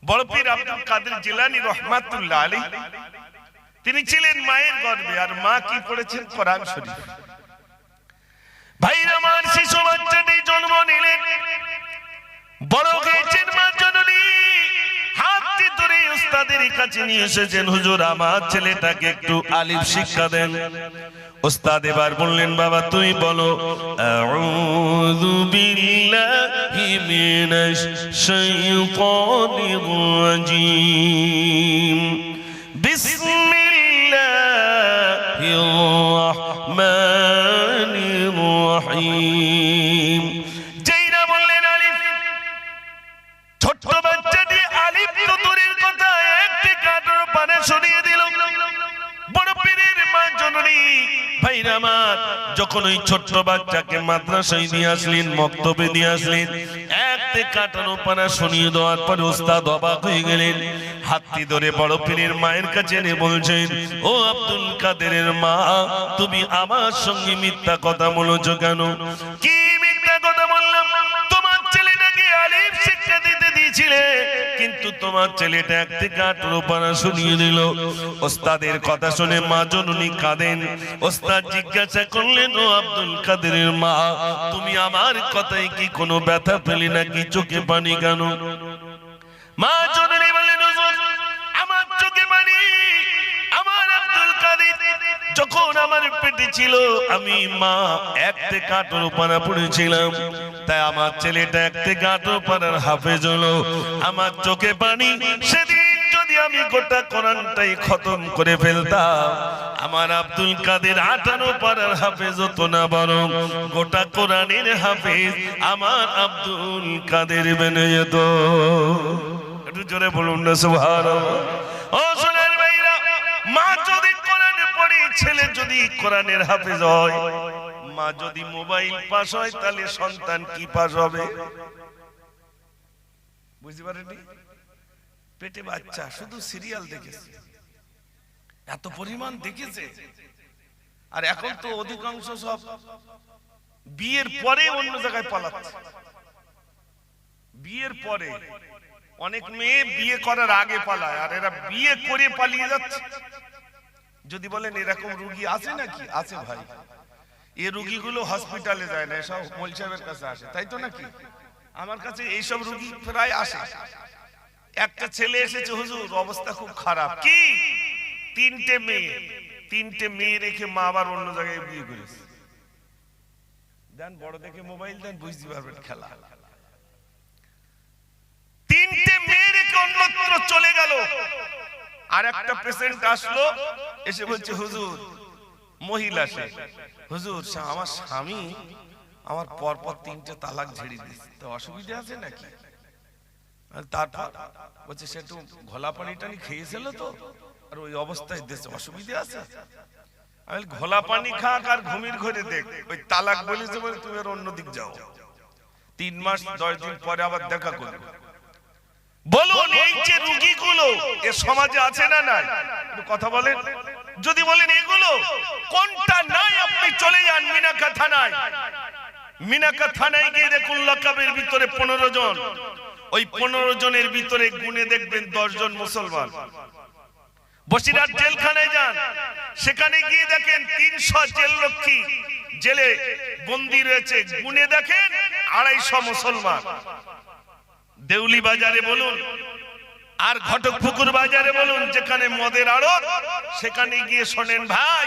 বড় পীর আব্দুল কাদের জিলানী রহমাতুল্লাহ আলাইহি তিনি ছিলেন মায়ের গর্ভে, আর মা কি পড়েছেন? কোরআন শরীফ। ভাইরা আমার, শিশু বাচ্চাটি জন্ম নিলেন, বড় হয়েছেন মা জননী। হাতটি ধরে উস্তাদের কাছে নিয়ে এসেছেন, হুজুর আমার ছেলেটাকে একটু আলিফ শিক্ষা দেন। উস্তাদ এবার বললেন, বাবা তুমি বলো, আউযু বিল্লাহি মিনাশ শাইতানির রাজীম, বিসমিল্লাহির রাহমানির রাহিম। যেইরা বললেন আলিফ, ছোট্ট বাচ্চাটি আলিফ তো দূরের কথা, একটি কাঠের পানে সরিয়ে দিল। বড় পীরের মা জননী ভাইরা আমার যখন ওই ছোট্ট বাচ্চাকে মাদ্রাসায় দিয়ে আসলেন, মক্তবে দিয়ে আসলেন, একটি কাটানো পানা শুনিয়ে দেওয়ার পরে ওস্তাদ অবাক হয়ে গেলেন। হাতটি ধরে বড় পীরের মায়ের কাছে এনে বলছেন, ও আব্দুল কাদেরের মা, তুমি আমার সঙ্গে মিথ্যা কথা বলেছো কেন? কি মিথ্যা কথা বললাম? তোমার ছেলেটাকে আলিফ শিক্ষা দিতে দিয়েছিলে, কিন্তু তোমার ছেলেটা একটি কাঠের পানা শুনিয়ে দিল। ওস্তাদের কথা শুনে মা জননী কাঁদেন। ওস্তাদ জিজ্ঞাসা করলেন, ও আব্দুল কাদেরের মা, তুমি আমার কথায় কি কোনো ব্যথা পেলে নাকি? চোখে পানি কেন? মা জননী বললেন, হুজুর আমার চোখে পানি, আমার আব্দুল কাদের যখন আমার পেটে ছিল, আমি মা একটি কাঠের পানা পড়েছিলাম, তাই আমার ছেলেটা একটি কাঠের পানার হাফেজ হলো। আমার চোখে পানি, সেদিন যদি আমি গোটা কোরআনটাই খতম করে ফেলতাম, আমার আব্দুল কাদের 18 পারার হাফেজ হতো না, বরং গোটা কোরআনের হাফেজ আমার আব্দুল কাদের বেনে যেত। একটু জোরে বলুন না সুবহানাল্লাহ। ও সোনার ভাইরা, মা যদি কোরআনে পড়ে, ছেলে যদি কোরআনের হাফেজ হয়, মা যদি মোবাইল পাস হয়, তাহলে সন্তান কি পাস হবে? বুঝতে পারেননি? পেটে বাচ্চা শুধু সিরিয়াল দেখেছে, এত পরিমাণ দেখেছে। আর এখন তো অধিকাংশ সব বিয়ের পরে অন্য জায়গায় পালাচ্ছে। বিয়ের পরে অনেক মেয়ে বিয়ে করার আগে পালায়, আর এরা বিয়ে করে পালিয়ে যাচ্ছে। যদি বলেন এরকম রোগী আছে নাকি? আছে ভাই। এই রোগীগুলো হসপিটালে যায় না, এসব মোল সাহেবের কাছে আসে, তাই তো নাকি? আমার কাছে এইসব রোগী প্রায় আসে। একটা ছেলে এসেছে, হুজুর অবস্থা খুব খারাপ। কি? 3টে মেয়ে রেখে মা আবার অন্য জায়গায় বিয়ে করেছে। দেন বড় দেখে মোবাইল দেন, বুঝতে পারবেন খেলা। 3টে মেয়ে রেখে অন্যত্র চলে গেল। আর একটা পেশেন্ট আসলো, এসে বলছে, হুজুর মহিলা সে, হুজুর আমার স্বামী আমার পরপর 3টে তালাক ঝেড়ে দিয়েছে, তো অসুবিধা আছে নাকি? তারপর বলছে, সে একটু ঘোলা পানি টানি খেয়েছিল তো, আর ওই অবস্থায় দেশে অসুবিধা আছে। আমি ঘোলা পানি খাক আর ঘুমির ঘরে দেখ, ওই তালাক বলেছে বলে তুমি আর অন্যদিক যাও। 3 মাস 10 দিন পরে আবার দেখা করবে। বলুন এই যে রোগীগুলো এ সমাজে আছে না নাই? একটু কথা বলেন। যদি বলেন এগুলো কোনটা নাই, আপনি চলে যান মিনাকা থানায়। মিনাকা থানায় গিয়ে দেখুন লাকাবের ভিতরে 15 জন। ওই 15 জনের ভিতরে গুনে দেখবেন 10 জন মুসলমান। বসিরহাট জেলখানায় যান, সেখানে গিয়ে দেখেন 300 জেলরক্ষী জেলে বন্দী রয়েছে, গুনে দেখেন 250 মুসলমান। দেউলি বাজারে বলুন আর ঘটকপুকুর বাজারে বলুন, যেখানে মদের আড়ত, সেখানে গিয়ে শোনেন ভাই,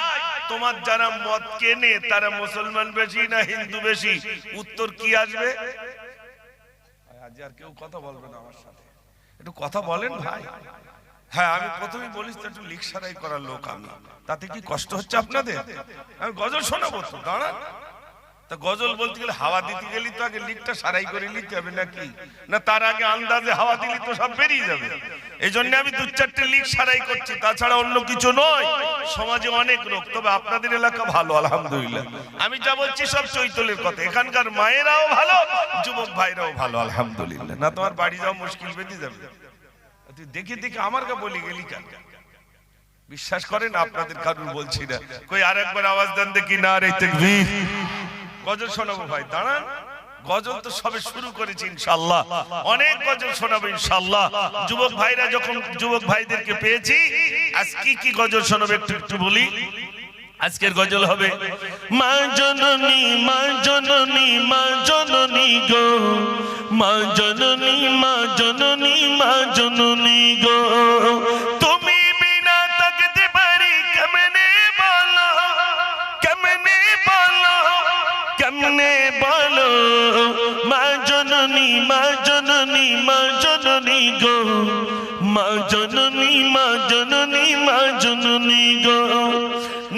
তোমার যারা মদ কেনে তারা মুসলমান বেশি না হিন্দু বেশি? উত্তর কি আসবে? আজ আর কেউ কথা বলবে না আমার সাথে, একটু কথা বলেন ভাই। হ্যাঁ, আমি প্রথমেই বলিস তো একটু লিক সারাই করার লোক আমি, তাতে কি কষ্ট হচ্ছে আপনাদের? আমি গজল শোনাবো তো, দাঁড়ান। তা গজল বলতে গেলে হাওয়া দিতে গেলি তো আগে লিকটা সারাই করে নিতে হবে নাকি? না তার আগে আন্দাজে হাওয়া দিলি তো সব বেরিয়ে যাবে? এই জন্য আমি 2-4টে লিক সারাই করছি, তাছাড়া অন্য কিছু নয়। সমাজে অনেক রোগ, তবে আপনাদের এলাকা ভালো আলহামদুলিল্লাহ। আমি যা বলছি সব চৈতলের কথা। এখানকার মায়েরাও ভালো, যুবক ভাইরাও ভালো আলহামদুলিল্লাহ। না তোমার বাড়ি যাওয়া মুশকিল বেঁধে যাবে। তুই দেখে দেখে আমার কা বলি গেলি কেন? বিশ্বাস করেন আপনাদের কারুর বলছি না। কই আরেকবার আওয়াজ দেন দেখি, না রে তাকবীর। গজল শোনাবো ভাই, দাঁড়ান গজল তো সবে শুরু করেছি ইনশাআল্লাহ, অনেক গজল শোনাবো ইনশাআল্লাহ। যুবক ভাইরা যখন যুবক ভাইদেরকে পেয়েছি, আজ কি গজল শোনাবো একটু বলি। আজকের গজল হবে মা জননী মা জননী মা জননী গো, মা জননী মা জননী মা জননী গো, তুমি বিনা থাকতে পারি কেমনে বলো, কেমনে বলো, কেমনে বলো, মা জননী মা জননী মা জননী গো, মা জননী মা জননী মা জননী গো,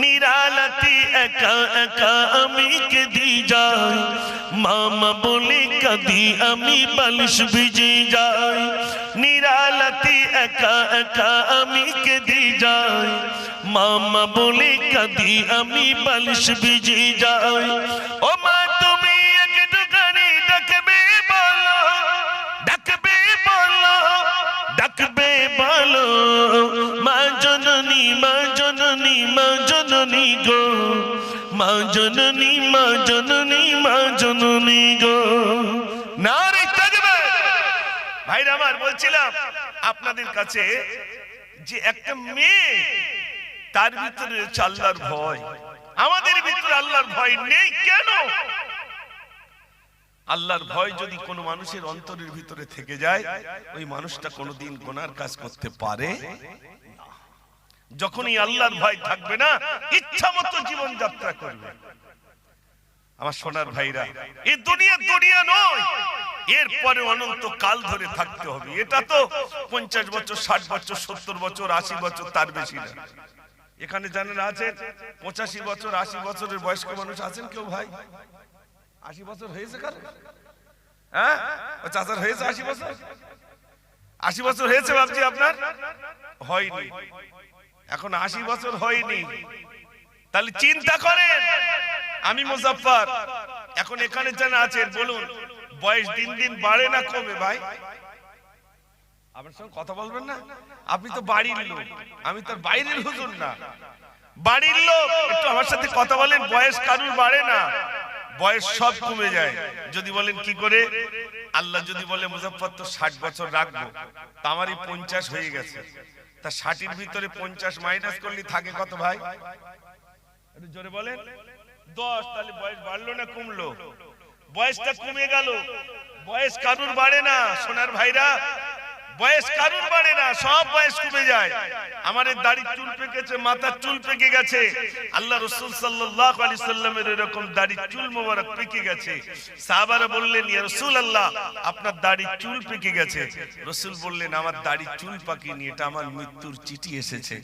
নিরালতি একা একা আমি কেঁদে যাই, মামা বলে কাঁদি আমি বালিশ ভিজে যাই, নিরালতি একা একা আমি কেঁদে যাই, মামা বলে কাঁদি আমি বালিশ ভিজে যাই, ও মা তুমি একটুখানি ডাকবে বলো, ডাকবে বলো, ডাকবে বলো, মা জননী মা জননী মা জননী গো, মা জননী মা জননী মা জননী গো। নারে তাকবীর। ভাইরা আমার, বলছিলাম আপনাদের কাছে যে একটা মেয়ে, তার ভিতরে আল্লাহর ভয়, আমাদের ভিতরে আল্লাহর ভয় নেই কেন? আল্লাহর ভয় যদি কোনো মানুষের অন্তরের ভিতরে থেকে যায়, ওই মানুষটা কোনোদিন গুনার কাজ করতে পারে না। যখনই আল্লাহর ভয় থাকবে না, ইচ্ছা মতো জীবন যাত্রা করবে। আমার সোনার ভাইরা, এই দুনিয়া নয়, এরপরে অনন্ত কাল ধরে থাকতে হবে। এটা তো 50 বছর 60 বছর 70 বছর 80 বছর, তার বেশি না। এখানে জানেন আছেন 85 বছর 80 বছরের বয়স্ক মানুষ আছেন কেউ? ভাই 80 বছর হয়েছে কার? হ্যাঁ, চাচার হয়েছে 80 বছর? 80 বছর হয়েছে বাবজি আপনার? হয়নি, এখন 80 বছর হয়নি। তাহলে চিন্তা করেন, আমি মুজাফফর, এখন এখানে জানা আছেন, বলুন বয়স দিন দিন বাড়ে না কমে? ভাই আপনার সঙ্গে কথা বলবেন না? আপনি তো বাড়ির লোক, আমি তো বাইরের হুজুর না। বাড়ির লোক, একটু আমার সাথে কথা বলেন। বয়স কারুর বাড়ে না, বয়স সব কমে যায়। যদি বলেন কি করে? আল্লাহ যদি বলে মুজাফফর তো 60 বছর রাখবো, তা আমারই 50 হয়ে গেছে, তা 60-এর ভিতরে 50 মাইনাস করলে থাকে কত ভাই? একটু জোরে বলেন। 10। তাহলে বয়স বাড়লো না কমলো? বয়সটা কমে গেল। বয়স কারুর বাড়ে না সোনার ভাইরা, বয়স কারুর বাড়ে না, সব বয়স কমে যায়। আমার দাড়ির চুল পেকেছে, মাথার চুল পেকে গেছে, আল্লাহ রাসূল সাল্লাল্লাহু আলাইহি সাল্লামের এরকম দাড়ির চুল মোবারক পেকে গেছে। সাহাবারা বললেন, ইয়া রাসূলুল্লাহ, আপনার দাড়ির চুল পেকে গেছে। রাসূল বললেন, আমার দাড়ির চুল পাকেনি, এটা আমার মৃত্যুর চিঠি এসেছে।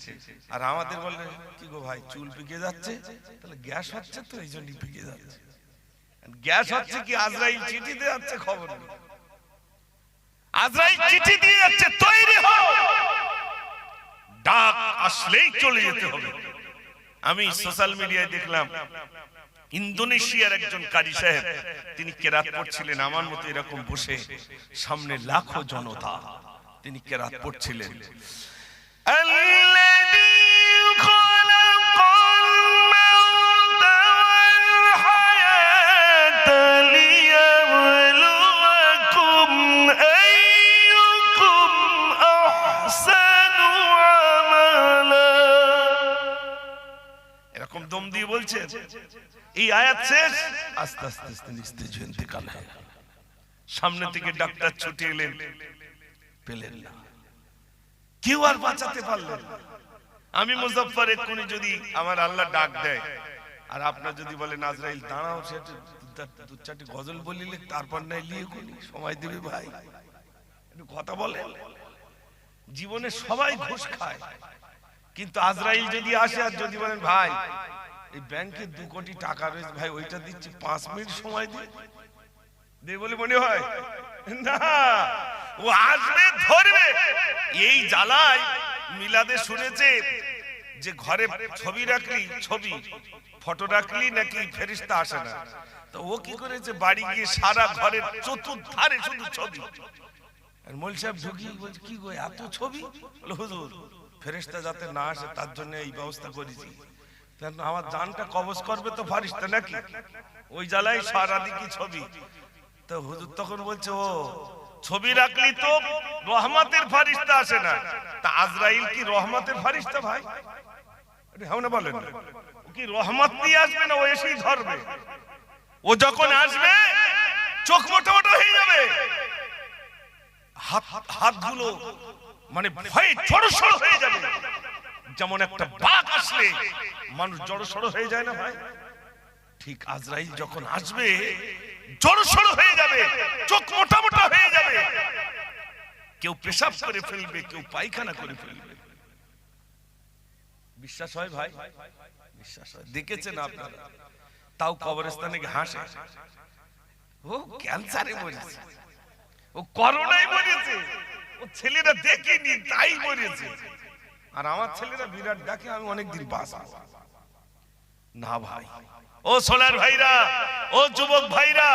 আর আমাদের বললেন, কি গো ভাই, চুল পেকে যাচ্ছে? তাহলে গ্যাস হচ্ছে, তো এই জন্যই পেকে যাচ্ছে। গ্যাস হচ্ছে কি আজরাইল চিঠি দিয়ে যাচ্ছে? খবর নেই। আজরাইল চিঠি দিয়ে যাচ্ছে, তৈরি হও, ডাক আসলেই চলে যেতে হবে। আমি সোশ্যাল মিডিয়ায় দেখলাম ইন্দোনেশিয়ার একজন কারি সাহেব, তিনি কেরাত পড়ছিলেন, আমার মতো এরকম বসে, সামনে লাখো জনতা, তিনি কেরাত পড়ছিলেন। দম দিয়ে বলছেন, এই আয়াত শেষ, আস্তে আস্তে আস্তে নিস্তেজ ইন্তেকাল হয়। সামনে থেকে ডাক্তার ছুটে এলেন, পেলেন না, কেউ আর বাঁচাতে পারলেন না। আমি মুজাফফর, এক্ষুনি যদি আমার আল্লাহ ডাক দেয়, আর আপনার যদি বলেন আজরাইল দাঁড়াও, সেটা 2-4টি গজল বলিলে তারপর নাই লিয়ে গুলি সময় দেবে। ভাই একটু কথা বলেন। জীবনে সবাই ঘুষ খায়, কিন্তু আজরাইল যদি আসে আর যদি বলেন, ভাই এই ব্যাংকে 2 কোটি টাকা রয়েছে, ভাই ওইটা দিচ্ছি, 5 মিনিট সময় দে বলে মনে হয় না, ও আসবে, ধরবে। এই জ্বালায় মিলাদে শুনেছে যে ঘরে ছবি রাখলি, ছবি ফটো রাখলি নাকি ফেরেশতা আসে না। তো ও কি করেছে, বাড়ি গিয়ে সারা ঘরের চতুর্ধারে শুধু ছবি। আর মৌলভী সাহেব ঢুকি বলছে, কি গো এত ছবি? বলে, হুজুর ফেরেশতা যাতে না আসে তার জন্য এই ব্যবস্থা করেছি। আমার জানটা কবজ করবে তো ফারিস্তা নাকি? ওই জ্বালায় সারা দিকে ছবি। তো হুজুর তখন বলছে, ও ছবি রাখলি তো রহমতের ফারিস্তা আসে না, তা আজরাইল কি রহমতের ফারিস্তা ভাই? হ্যাঁ না বলেন, কি রহমত নিয়ে আসবে না ও এসেই ধরবে? ও যখন আসবে চোখ মোটা মোটা হয়ে যাবে, হাতগুলো মানে ভয়ে জড়সড় হয়ে যাবে, যেমন একটা বাঘ আসলে মানুষ জড়সড় হয়ে যায় না ভাই, ঠিক আজরাইল যখন আসবে জড়সড় হয়ে যাবে, চোখ মোটা মোটা হয়ে যাবে, কেউ পেশাব করে ফেলবে, কেউ পায়খানা করে ফেলবে। বিশ্বাস হয় ভাই? বিশ্বাস হয়। দেখেছেন আপনারা? তাও কবরস্থানে হাসে, ও ক্যান্সারে মরেছে, ও করোনায় মরেছে, ও ছেলেরা দেখিনি তাই মরেছে, আর আমার ছেলেরা বিরাট ডাকে আমি অনেকদিন বাঁচবো না ভাই। ও সোনার ভাইরা, ও যুবক ভাইরা,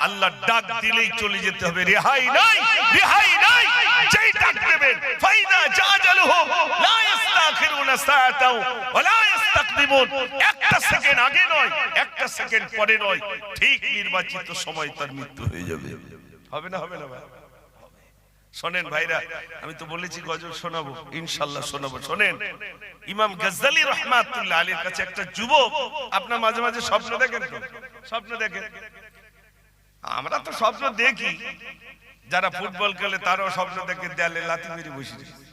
আল্লাহ ডাক দিলেই চলে যেতে হবে, রেহাই নাই, রেহাই নাই। যেই ডাক দেবেন ফাইদা জাজালহু লা ইস্তাখিরুনা সাআতাও ওয়া লা ইস্তাকদিমুন, একটা সেকেন্ড আগে নয়, একটা সেকেন্ড পরে নয়, ঠিক নির্বাচিত সময় তার মৃত্যু হয়ে যাবে। হবে না? হবে না ভাই? শোনেন ভাইরা, আমি তো বলেছি গজল শোনাবো, ইনশাআল্লাহ শোনাবো। শোনেন, ইমাম গজ্জালী রাহমাতুল্লাহ আলাইহির কাছে একটা যুবক, আপনার মাঝে মাঝে স্বপ্ন দেখেন তো? স্বপ্ন দেখেন? আমরা তো স্বপ্ন দেখি, যারা ফুটবল খেলে তারাও স্বপ্ন দেখে দেয়ালে লাথি মেরে বসে রয়েছে।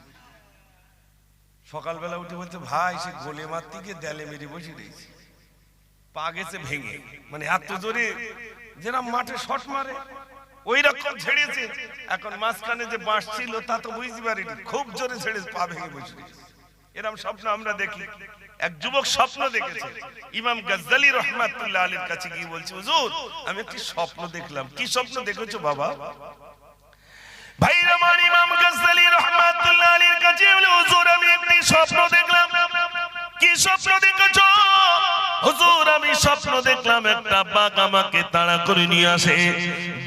সকালবেলা উঠে বলছে, ভাই সে গোলে মারতে গিয়ে দেয়ালে মেরে বসে রয়েছে, পা গেছে ভেঙে, মানে এত জোরে যেরকম মাঠে শট মারে ওই রকম ছেড়েছে। এখন মাঝখানে যে বাঁশ ছিল তা তো বুঝতে পারিনি, খুব জোরে ছেড়েছে, পা ভেঙে বসে রয়েছে। এরকম স্বপ্ন আমরা দেখি। এক যুবক স্বপ্ন দেখেছে, ইমাম গজ্জালী রাহমাতুল্লাহ আলাইহির কাছে গিয়ে বলছে, হুজুর আমি একটি স্বপ্ন দেখলাম। কি স্বপ্ন দেখেছো বাবা? ভাই আমার ইমাম গজ্জালী রাহমাতুল্লাহ আলাইহির কাছে বলে, হুজুর আমি একটি স্বপ্ন দেখলাম। কি স্বপ্ন দেখেছো? হুজুর আমি স্বপ্ন দেখলাম একটা বাঘ আমাকে তাড়া করে নিয়ে আসে,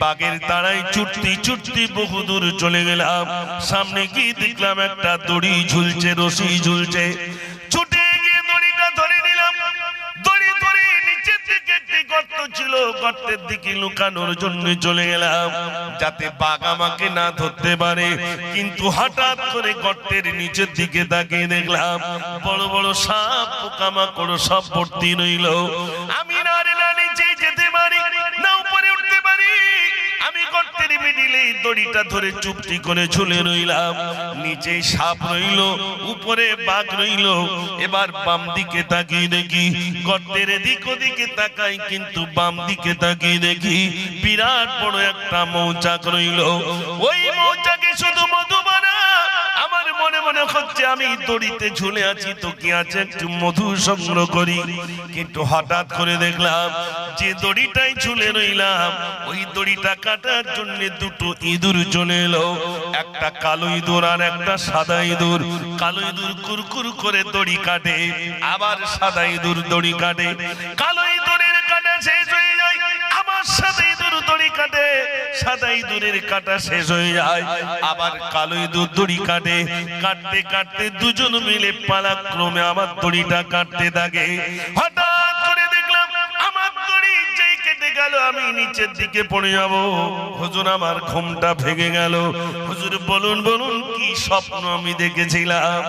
বাঘের তাড়ায় ছুটতে ছুটতে বহুদূর চলে গেলাম, সামনে গিয়ে দেখলাম একটা দড়ি ঝুলছে, রশি ঝুলছে, ছুটে গিয়ে দড়িটা ধরে নিলাম, দড়ি ধরে নিচের দিকে একটি গর্ত ছিল, গর্তের দিকে লুকানোর জন্য চলে গেলাম যাতে বাঘ আমাকে না ধরতে পারে। কিন্তু হঠাৎ করে গর্তের নিচের দিকে তাকিয়ে দেখলাম বড় বড় সাপ পোকামাকড় সব ভর্তি রইল। আমি না রে না নিচে যেতে পারি না উপরে উঠতে পারি, আমি গর্তের মিডিলে দড়িটা ধরে চুপটি করে ঝুলে রইলাম, নিচে সাপ রইল, উপরে বাঘ রইল। এবার বাম দিকে তাকিয়ে দেখি, গর্তের এদিক ওদিকে তাকাই কিন্তু বাম দিকে তাকিয়ে দেখি বিরাট বড় একটা মৌচাক রইল। ওই মৌচাকে শুধু মধু ভরা। আমার মনে মনে হচ্ছে আমি দড়িতে ঝুলে আছি তো কি আছে একটু মধু সংগ্রহ করি, কিন্তু হঠাৎ করে দেখলাম যে দড়িটাই ঝুলে রইলাম ওই দড়িটা কাটার জন্য দুটো ইঁদুর চলে এলো, একটা কালো ইঁদুর আর একটা সাদা ইঁদুর। কালো ইঁদুর কুরকুর করে দড়ি কাটে, আবার সাদা ইঁদুর দড়ি কাটে। কালো ইঁদুরের কাটা শেষ হয়ে যায়, আবার সাদা ইঁদুর দড়ি কাটে, সাদা ইঁদুরের কাটা শেষ হয়ে যায়, আবার কালো ইঁদুর দড়ি কাটে। কাটতে কাটতে দুজন মিলে পালাক্রমে আমার দড়িটা কাটতে থাকে। হঠাৎ করে দেখলাম আমার দড়ি যেই কেটে গেল আমি নিচের দিকে পড়ে যাব। হুজুর আমার ঘুমটা ভেঙে গেল। হুজুর বলুন বলুন কি স্বপ্ন আমি দেখেছিলাম?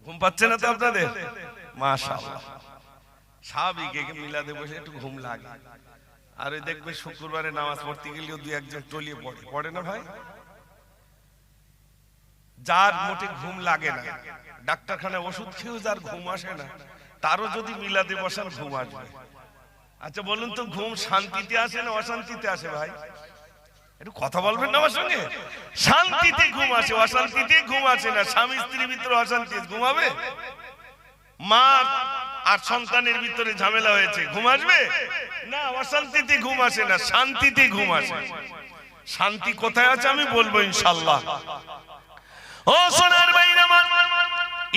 ঘুম পাচ্ছে না তো আপনাদের? মাশাআল্লাহ, স্বাভাবিক, মিলাদে বসে একটু ঘুম লাগে। আর ওই দেখবে শুক্রবারে নামাজ পড়তে গেলেও দুই একজন টলিয়ে পড়ে, পড়ে না ভাই? যার মোটে ঘুম লাগে না, ডাক্তারখানায় ওষুধ খেয়েও যার ঘুম আসে না, তারও যদি মিলাদে বসান ঘুম আসবে। আচ্ছা বলুন তো, ঘুম শান্তিতে আসে না অশান্তিতে আসে ভাই? একটু কথা বলবেন না আমার সঙ্গে? শান্তিতে ঘুম আসে, অশান্তিতে ঘুম আসে না। স্বামী স্ত্রীর ভিতরে অশান্তি, ঘুমাবে? মা আর সন্তানের ভিতরে ঝামেলা হয়েছে, ঘুম আসবে না? অশান্তিতে ঘুম আসে না, শান্তিতে ঘুম আসে। শান্তি কোথায় আছে আমি বলবো ইনশাআল্লাহ। ও সোনার ভাইরা আমার,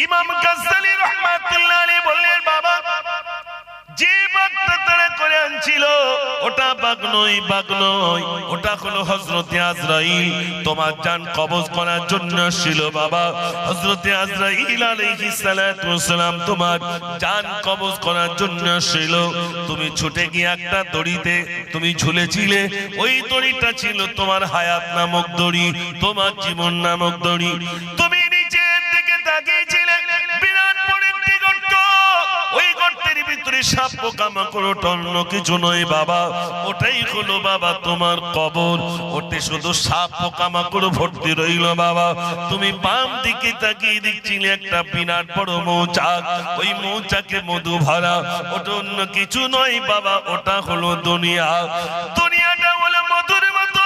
ইমাম গজ্জালী রাহমাতুল্লাহ আলাইহি বললেন, বাবা যে বাঘটা তারা করে আনছিল ওটা বাঘ নয়, বাঘ নয়, ওটা হলো হযরতে আজরাইল। তোমার জান কবজ করার জন্য ছিল বাবা। হযরতে আজরাইল আলাইহিস সালাতু ওয়াসসালাম তোমার জান কবজ করার জন্য ছিল। তুমি ছুটে গিয়ে একটা দড়িতে তুমি ঝুলেছিলে, ওই দড়িটা ছিল তোমার হায়াত নামক দড়ি, তোমার জীবন নামক দড়ি। তুমি নিচের দিকে তাকিয়েছিলে, বিরাট বড় একটি গর্ত, ওই গর্তের ভিতরে সাপ পোকামাকড় অন্য কিছু নয় বাবা, ওটাই হলো বাবা তোমার কবর। ওতে শুধু সাপ পোকামাকড় ভর্তি রইল বাবা। তুমি বাম দিকে তাকিয়ে দেখছিলে একটা বিরাট বড় মৌচাক, ওই মৌচাকে মধু ভরা, ওটা অন্য কিছু নয় বাবা, ওটা হলো দুনিয়া। দুনিয়াটা হলো মধুর মতো,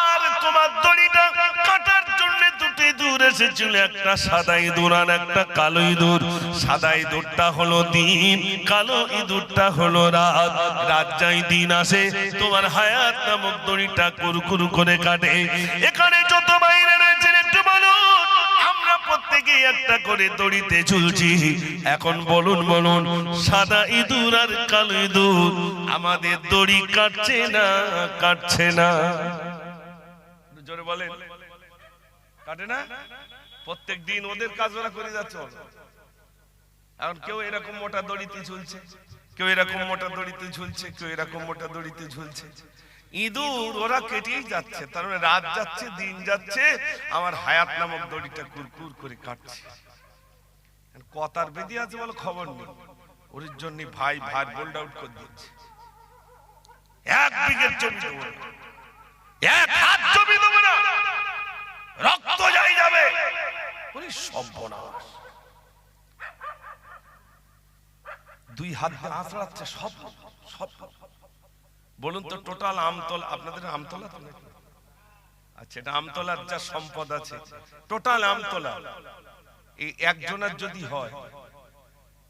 আর তোমার দড়িটা কাটার জন্য দুটি ইঁদুর এসেছিল, একটা সাদা ইঁদুর আর একটা কালো ইঁদুর। সাদা ইঁদুরটা হলো দিন, কালো ইঁদুরটা হলো রাত। রাত যাই দিন আসে, তোমার হায়াত নামক দড়িটা কুরকুর করে কাটে। এখানে যত বাইরে রয়েছে একটু বলুন, আমরা প্রত্যেকে একটা করে দড়িতে ঝুলছি। এখন বলুন বলুন, সাদা ইঁদুর আর কালো ইঁদুর আমাদের দড়ি কাটছে না, কাটছে না? জোরে বলেন, কাটে না? প্রত্যেক দিন ওদের কাজ ওরা করে যাচ্ছে। এখন কেউ এরকম মোটা দড়িতে ঝুলছে, কেউ এরকম মোটা দড়িতে ঝুলছে, কেউ এরকম মোটা দড়িতে ঝুলছে। ইঁদুর ওরা কেটেই যাচ্ছে, তার মানে রাত যাচ্ছে, দিন যাচ্ছে, আমার হায়াত নামক দড়িটা কুরকুর করে কাটছে। কথার বেদি আছে বলে খবর নেই, ওর জন্য ভাই ভাই বোল্ড আউট করে দিচ্ছে। 1 বিঘের জমি দেবো না, 1 হাত জমি দেবো না, রক্ত যাই যাবে। ওরে সর্বনাশ, 2 হাত দিয়ে আঁচড়াচ্ছে সব সব। বলুন তো টোটাল আমতলা, আপনাদের আমতলা তো নাকি? আচ্ছা, এটা আমতলার যা সম্পদ আছে, টোটাল আমতলা এই একজনের যদি হয়,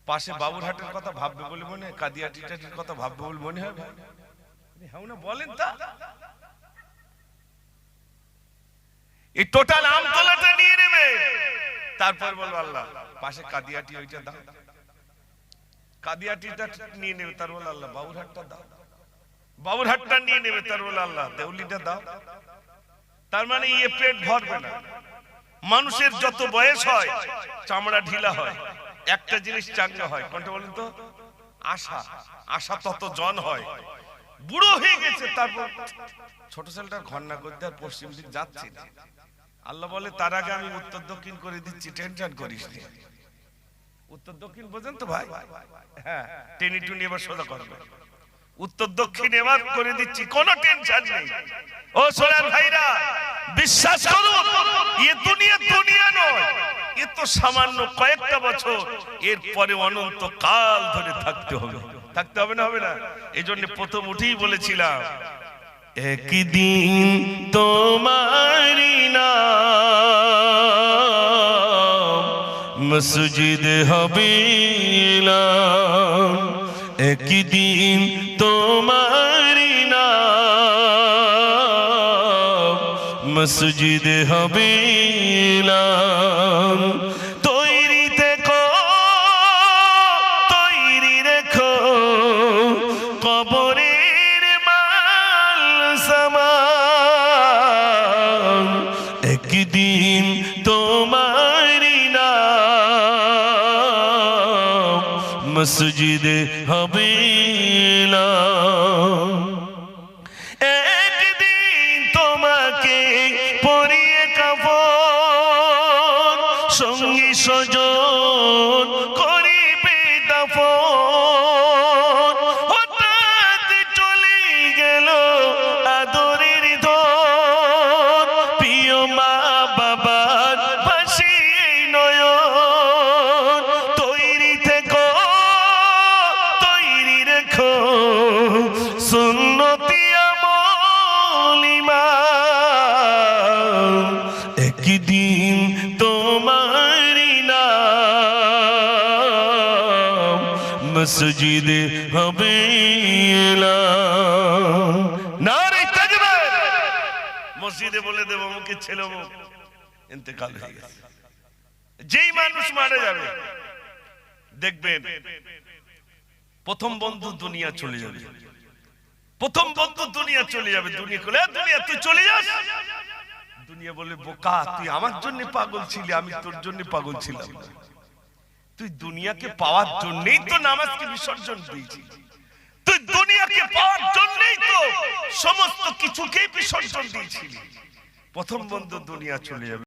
পাশে বাবুরহাটের কথা ভাববে বলে মনে হয়, কাদিয়াটিটাটির কথা ভাববে বলে মনে হয়? হ্যাঁ না বলেন তা? এই টোটাল আমতলাটা নিয়ে নেবে, তারপর বলবো আল্লাহ পাশে কাদিয়াটি ওইটা দাও, কাদিয়াটিটা নিয়ে নেবে, তার বলে আল্লাহ বাবুরহাটটা দাও, বাবুরহাটটা নিয়ে নেবে, তার বলে আল্লাহ দেউলিটা দাও। তার মানে ইয়ে পেট ভরবে না। মানুষের যত বয়স হয় চামড়া ঢিলা হয়, একটা জিনিস চাঙ্গা হয়, কোনটা বলেন তো? আশা। আশা তত জন হয়, বুড়ো হয়ে গেছে, তারপর ছোট ছেলেটার ঘন্না করতে আর পশ্চিম দিক যাচ্ছে না। আল্লাহ বলে তার আগে আমি উত্তর দক্ষিণ করে দিচ্ছি, টেনশন করিস না। উত্তর দক্ষিণ বোঝেন তো ভাই? হ্যাঁ, টেনি টুনি এবার সোজা করবে, উত্তর দক্ষিণ এবার করে দিচ্ছি, কোনো টেনশন নেই। ও সোনার ভাইরা, বিশ্বাস করুন, এ দুনিয়া দুনিয়া নয়, এ তো সামান্য কয়েকটা বছর, এরপরে অনন্ত কাল ধরে থাকতে হবে। থাকতে হবে না? হবে না? এই জন্য প্রথম উঠেই বলেছিলাম, একদিন তোমারি নাম মসজিদ হবে, একদিন তোমারি নাম মসজিদ হবে। তৈরি থেকো, তৈরি রেখো, কবরের মাল সামান, একদিন তোমারি নাম মসজিদ হবে। একদিন তোমাকে পরিয়ে কাফন, সঙ্গী স্বজন করিবে দাফন, হঠাৎ চলে গেল আদরের ধন, প্রিয় মা বাবার ভাসি নয়ন। তৈরি থেকো, তৈরি রেখো, সুন্নতি আমল ঈমান, একদিন তোমারি নাম মসজিদ হবে। নারে তাকবীর! মসজিদে বলে দেব অমুকের ছেলে অমুক ইন্তেকাল হয়ে গেছে। যেই মানুষ মারা যাবে দেখবেন প্রথম বন্ধু দুনিয়া চলে যাবে, প্রথম বন্ধু দুনিয়া চলে যাবে। দুনিয়া বলে দুনিয়া তুই চলে যাস, দুনিয়া বলে বোকা তুই আমার জন্য পাগল ছিলি, আমি তোর জন্য পাগল ছিলাম। তুই দুনিয়াকে পাওয়ার জন্যই তো নামাজকে বিসর্জন দিয়েছিস, তুই দুনিয়াকে পাওয়ার জন্যই তো সমস্ত কিছুকেই বিসর্জন দিয়েছিলি। প্রথম বন্ধু দুনিয়া চলে যাবে।